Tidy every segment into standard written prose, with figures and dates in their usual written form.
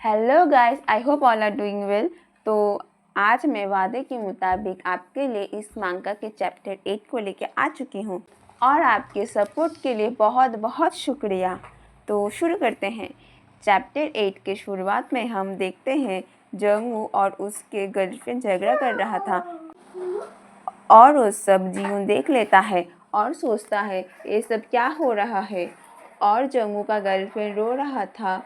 Hello guys, I hope all are doing well. तो आज मैं वादे के मुताबिक आपके लिए इस मांगा के चैप्टर 8 को लेके आ चुकी हूँ और आपके सपोर्ट के लिए बहुत बहुत शुक्रिया। तो शुरू करते हैं। चैप्टर 8 के शुरुआत में हम देखते हैं जंगू और उसके गर्लफ्रेंड झगड़ा कर रहा था और वो सब जीवन देख लेता है और सोचता है ये सब क्या हो रहा है। और जंगू का गर्लफ्रेंड रो रहा था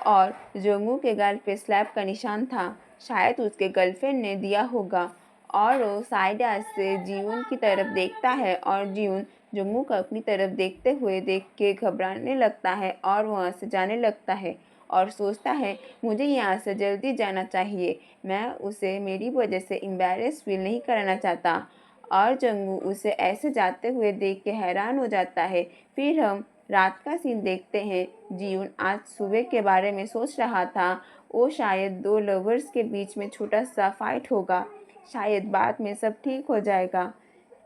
और जंगू के गाल पे स्लैप का निशान था, शायद उसके गर्लफ्रेंड ने दिया होगा। और वो साइड आइज से जीवन की तरफ देखता है और जीवन जंगू को अपनी तरफ देखते हुए देख के घबराने लगता है और वहाँ से जाने लगता है और सोचता है मुझे यहाँ से जल्दी जाना चाहिए, मैं उसे मेरी वजह से एम्बैरेस फील नहीं कराना चाहता। और जंगू उसे ऐसे जाते हुए देख के हैरान हो जाता है। फिर हम रात का सीन देखते हैं। जीवन आज सुबह के बारे में सोच रहा था। वो शायद दो लवर्स के बीच में छोटा सा फाइट होगा, शायद बाद में सब ठीक हो जाएगा।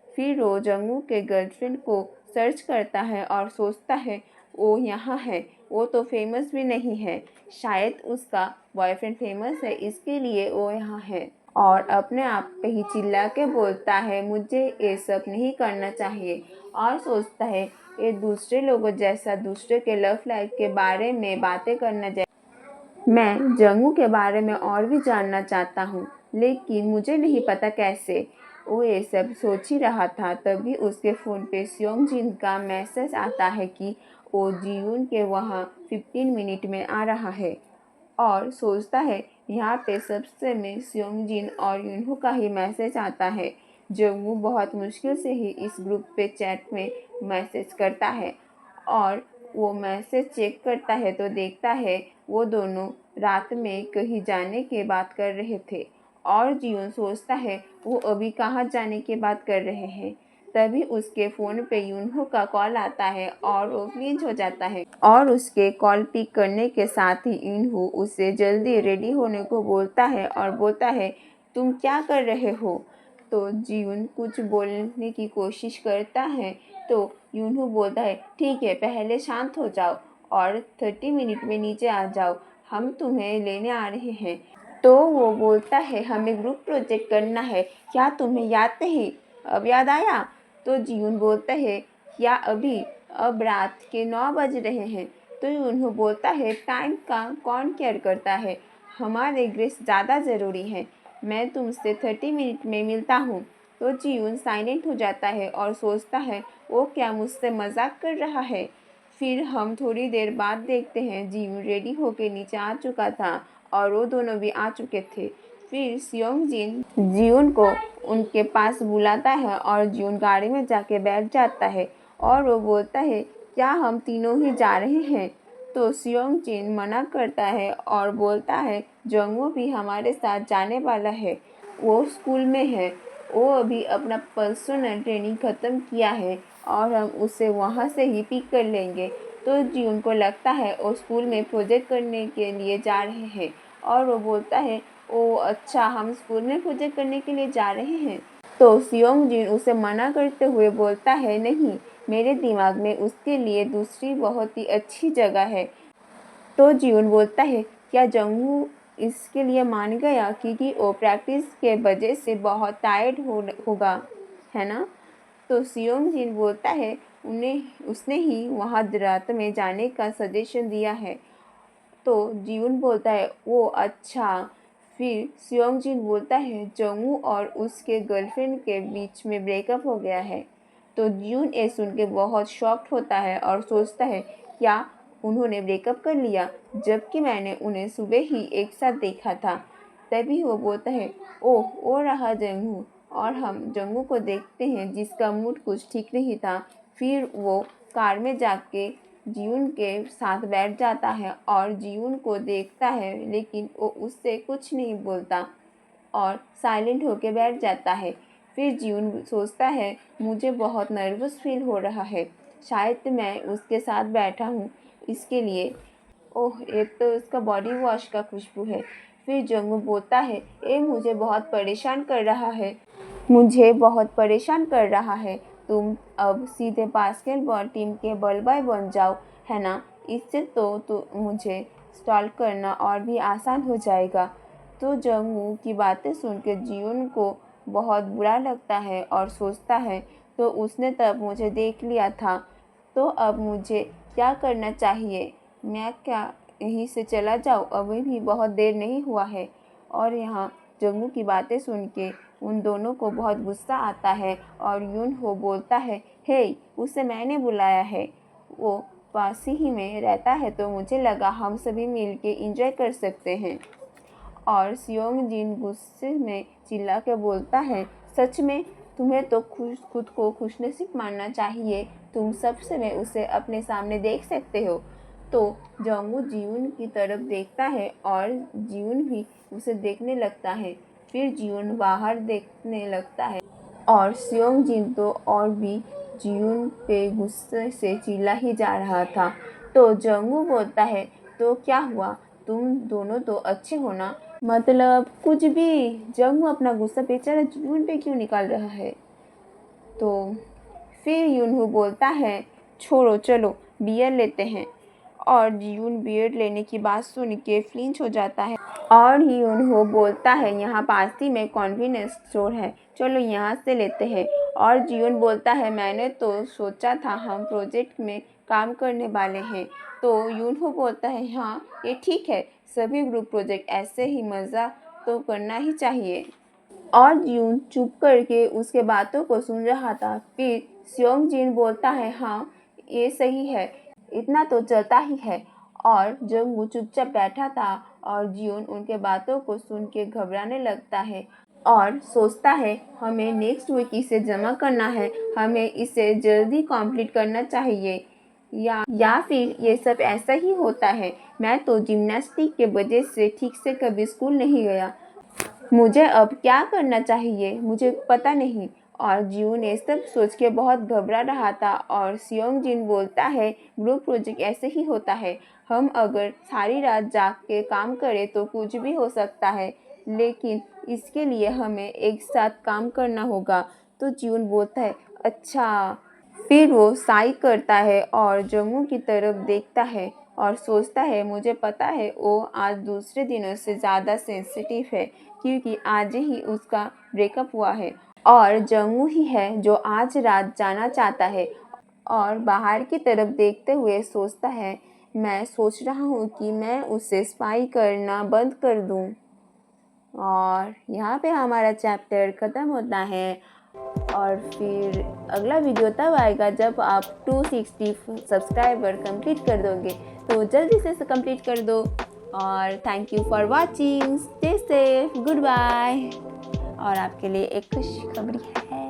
फिर वो जंगू के गर्लफ्रेंड को सर्च करता है और सोचता है वो यहाँ है, वो तो फेमस भी नहीं है, शायद उसका बॉयफ्रेंड फेमस है इसके लिए वो यहाँ है। और अपने आप पे ही चिल्ला के बोलता है मुझे ये सब नहीं करना चाहिए। और सोचता है ये दूसरे लोगों जैसा दूसरे के लव लाइफ के बारे में बातें करना जैसा मैं जंगू के बारे में और भी जानना चाहता हूँ, लेकिन मुझे नहीं पता कैसे। वो ये सब सोच ही रहा था, तभी उसके फ़ोन पे सियोंग जिन का मैसेज आता है कि वो जीवन के वहाँ 15 मिनट में आ रहा है। और सोचता है यहाँ पे सबसे में सियोंग जिन और यूनहो का ही मैसेज आता है। जंगू बहुत मुश्किल से ही इस ग्रुप पे चैट में मैसेज करता है और वो मैसेज चेक करता है तो देखता है वो दोनों रात में कहीं जाने की बात कर रहे थे। और जीवन सोचता है वो अभी कहाँ जाने की बात कर रहे हैं। तभी उसके फ़ोन पे यूनहो का कॉल आता है और वो फ्लिंच हो जाता है और उसके कॉल पिक करने के साथ ही यूनहो उसे जल्दी रेडी होने को बोलता है और बोलता है तुम क्या कर रहे हो। तो जीवन कुछ बोलने की कोशिश करता है तो यूनहो बोलता है ठीक है, पहले शांत हो जाओ और 30 मिनट में नीचे आ जाओ, हम तुम्हें लेने आ रहे हैं। तो वो बोलता है हमें ग्रुप प्रोजेक्ट करना है, क्या तुम्हें याद नहीं, अब याद आया। तो जीवन बोलता है क्या अभी, अब रात के 9 बज रहे हैं। तो यूनहो बोलता है टाइम का कौन केयर करता है, हमारे ग्रेस ज़्यादा ज़रूरी है, मैं तुमसे 30 मिनट में मिलता हूँ। तो जीवन साइलेंट हो जाता है और सोचता है वो क्या मुझसे मजाक कर रहा है। फिर हम थोड़ी देर बाद देखते हैं जीवन रेडी होके नीचे आ चुका था और वो दोनों भी आ चुके थे। फिर सियोंग जिन जीवन को उनके पास बुलाता है और जीवन गाड़ी में जाके बैठ जाता है और वो बोलता है क्या हम तीनों ही जा रहे हैं। तो सियोंग जिन मना करता है और बोलता है जंगू भी हमारे साथ जाने वाला है, वो स्कूल में है, वो अभी अपना पर्सनल ट्रेनिंग ख़त्म किया है और हम उसे वहाँ से ही पिक कर लेंगे। तो जीवन को लगता है वो स्कूल में प्रोजेक्ट करने के लिए जा रहे हैं और वो बोलता है ओ अच्छा, हम स्कूल में प्रोजेक्ट करने के लिए जा रहे हैं। तो सियोंग जिन उसे मना करते हुए बोलता है नहीं, मेरे दिमाग में उसके लिए दूसरी बहुत ही अच्छी जगह है। तो जीवन बोलता है क्या जंगू इसके लिए मान गया क्योंकि वो प्रैक्टिस के वजह से बहुत टायर्ड होगा, है ना। तो सियोंग जिन बोलता है उन्हें उसने ही वहाँ रात में जाने का सजेशन दिया है। तो जीवन बोलता है वो अच्छा। फिर सियोंग जिन बोलता है जंगू और उसके गर्लफ्रेंड के बीच में ब्रेकअप हो गया है। तो जीवन ये सुन के बहुत शॉक्ड होता है और सोचता है क्या उन्होंने ब्रेकअप कर लिया, जबकि मैंने उन्हें सुबह ही एक साथ देखा था। तभी वो बोलता है ओह वो रहा जंगू। और हम जंगू को देखते हैं जिसका मूड कुछ ठीक नहीं था। फिर वो कार में जाके जीवन के साथ बैठ जाता है और जीवन को देखता है, लेकिन वो उससे कुछ नहीं बोलता और साइलेंट होके बैठ जाता है। फिर जीवन सोचता है मुझे बहुत नर्वस फील हो रहा है, शायद मैं उसके साथ बैठा हूँ इसके लिए। ओह ये तो उसका बॉडी वॉश का खुशबू है। फिर जंगू बोलता है ये मुझे बहुत परेशान कर रहा है, मुझे बहुत परेशान कर रहा है, तुम अब सीधे बास्केटबॉल टीम के बॉय बन जाओ, है ना। इससे तो मुझे इंस्टॉल करना और भी आसान हो जाएगा। तो जंगू की बातें सुनकर जियून को बहुत बुरा लगता है और सोचता है तो उसने तब मुझे देख लिया था, तो अब मुझे क्या करना चाहिए? मैं क्या यहीं से चला जाऊँ? अभी भी बहुत देर नहीं हुआ है। और यहाँ जंगू की बातें सुन के उन दोनों को बहुत गुस्सा आता है और यून हो बोलता है, हे, उसे मैंने बुलाया है, वो पास ही में रहता है तो मुझे लगा हम सभी मिलके एंजॉय कर सकते हैं। और सियोंग जिन गुस्से में चिल्ला के बोलता है, सच में तुम्हें तो खुद को खुशनसीब मानना चाहिए, तुम सब समय उसे अपने सामने देख सकते हो। तो जंगू जियून की तरफ देखता है और जियून भी उसे देखने लगता है। फिर जियून बाहर देखने लगता है और सियोंग जिन तो और भी जियून पे गुस्से से चिल्ला ही जा रहा था। तो जंगू बोलता है, तो क्या हुआ, तुम दोनों तो अच्छे हो ना? मतलब कुछ भी। जंगू अपना गुस्सा बेचारा जियून पे क्यों निकाल रहा है? तो फिर यूनहू बोलता है, छोड़ो, चलो बियर लेते हैं। और जियून बियर लेने की बात सुन के फ्लिंच हो जाता है और यूनहू बोलता है, यहाँ पास ही में कन्वीनियंस स्टोर है, चलो यहाँ से लेते हैं। और जियून बोलता है, मैंने तो सोचा था हम प्रोजेक्ट में काम करने वाले हैं। तो यूनहू बोलता है, हाँ ये ठीक है, सभी ग्रुप प्रोजेक्ट ऐसे ही मज़ा तो करना ही चाहिए। और जियून चुप करके उसके बातों को सुन रहा था। फिर सियोंग जिन बोलता है, हाँ ये सही है, इतना तो चलता ही है। और जंगू चुपचाप बैठा था और जियून उनके बातों को सुन के घबराने लगता है और सोचता है, हमें नेक्स्ट वीक इसे जमा करना है, हमें इसे जल्दी कंप्लीट करना चाहिए, या फिर ये सब ऐसा ही होता है। मैं तो जिम्नास्टिक के वजह से ठीक से कभी स्कूल नहीं गया, मुझे अब क्या करना चाहिए, मुझे पता नहीं। और जियून ये सब सोच के बहुत घबरा रहा था। और सियोंग जिन बोलता है, ग्रुप प्रोजेक्ट ऐसे ही होता है, हम अगर सारी रात जाग के काम करें तो कुछ भी हो सकता है, लेकिन इसके लिए हमें एक साथ काम करना होगा। तो जियून बोलता है, अच्छा। फिर वो साई करता है और जंगू की तरफ देखता है और सोचता है, मुझे पता है वो आज दूसरे दिनों से ज़्यादा सेंसिटिव है क्योंकि आज ही उसका ब्रेकअप हुआ है और जंगू ही है जो आज रात जाना चाहता है। और बाहर की तरफ देखते हुए सोचता है, मैं सोच रहा हूँ कि मैं उसे स्पाई करना बंद कर दूँ। और यहाँ पे हमारा चैप्टर ख़त्म होता है। और फिर अगला वीडियो तब आएगा जब आप 260 सब्सक्राइबर कंप्लीट कर दोगे, तो जल्दी से कंप्लीट कर दो। और thank you for watching, stay safe, goodbye. और आपके लिए एक खुशखबरी है।